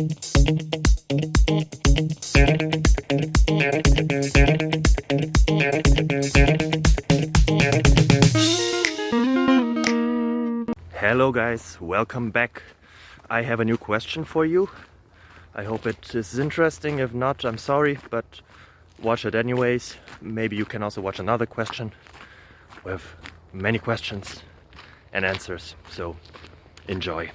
Hello guys, welcome back. I have a new question for you. I hope it is interesting. If not, I'm sorry, but watch it anyways. Maybe you can also watch another question with many questions and answers. So enjoy.